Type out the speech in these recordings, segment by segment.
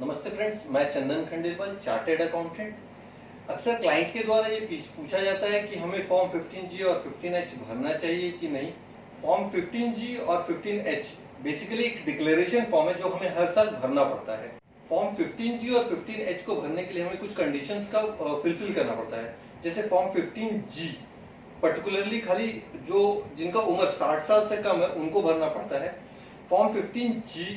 नमस्ते फ्रेंड्स, मैं चंदन Khandelwal, chartered accountant. अक्सर क्लाइंट के द्वारा ये पूछा जाता है कि हमें फॉर्म 15G और 15H भरना चाहिए कि नहीं। फॉर्म 15G और 15H बेसिकली एक डिक्लेरेशन फॉर्म है जो हमें हर साल भरना पड़ता है। फॉर्म 15G और 15H को भरने के लिए हमें कुछ कंडीशंस का फुलफिल करना पड़ता है। जैसे फॉर्म 15G पर्टिकुलरली खाली जो जिनका उम्र 60 साल से कम है उनको भरना पड़ता है। फॉर्म 15G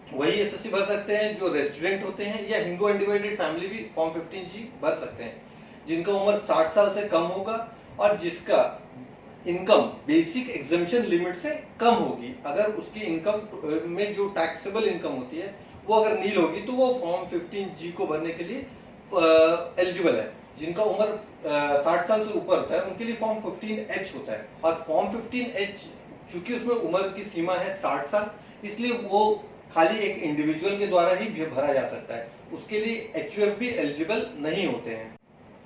वही एसएससी भर सकते हैं जो रेजिडेंट होते हैं, या हिंदू अनडिवाइडेड फैमिली भी फॉर्म 15G भर सकते हैं जिनका उम्र 60 साल से कम होगा और जिसका इनकम बेसिक एग्जम्पशन लिमिट से कम होगी। अगर उसकी इनकम में जो टैक्सेबल इनकम होती है वो अगर नील होगी तो वो फॉर्म 15G को भरने के लिए एलिजिबल है। जिनका उम्र 60 साल से ऊपर होता है उनके लिए फॉर्म 15H होता है। और फॉर्म 15H चूंकि उसमें उम्र की सीमा है 60 साल, इसलिए वो खाली एक इंडिविजुअल के द्वारा ही भरा जा सकता है। उसके लिए HUF भी एलिजिबल नहीं होते हैं।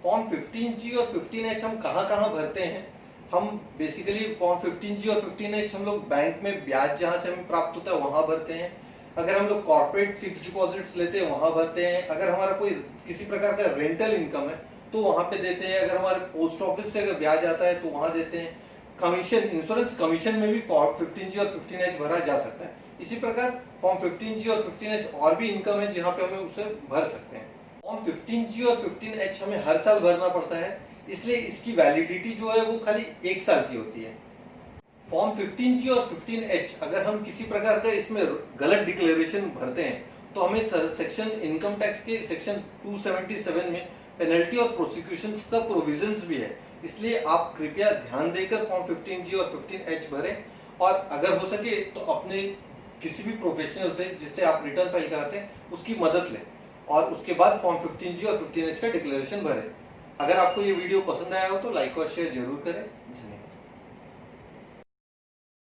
फॉर्म 15G और 15H हम कहाँ भरते हैं? हम बेसिकली फॉर्म 15G और 15H हम लोग बैंक में ब्याज जहां से हमें प्राप्त होता है वहां भरते हैं। अगर हम लोग कॉर्पोरेट फिक्स डिपॉजिट्स लेते हैं वहां भरते हैं। अगर हमारा कोई किसी प्रकार का रेंटल इनकम है तो वहां पे देते हैं। अगर हमारे पोस्ट ऑफिस से अगर ब्याज आता है तो वहां देते हैं। कमीशन, इंश्योरेंस कमीशन में भी फॉर्म 15G और 15H भरा जा सकता है। इसी प्रकार फॉर्म 15G और 15H और भी इनकम है जहां पे हमें उसे भर सकते हैं। फॉर्म 15G और 15H हमें हर साल भरना पड़ता है, इसलिए इसकी वैलिडिटी जो है वो खाली 1 साल की होती है। फॉर्म 15G और 15H अगर हम किसी प्रकार का इसमें गलत डिक्लेरेशन भरते हैं तो हमें सेक्शन इनकम टैक्स के सेक्शन 277 में पेनल्टी और प्रोसिक्यूशन का प्रोविजंस भी है। इसलिए आप कृपया ध्यान देकर फॉर्म 15G और 15H भरें और अगर हो सके तो अपने किसी भी प्रोफेशनल से जिससे आप रिटर्न फाइल कराते हैं उसकी मदद लें और उसके बाद फॉर्म 15G और 15H का डिक्लेरेशन भरें। अगर आपको ये वीडियो पसंद आया हो तो लाइक और शेयर जरूर करें।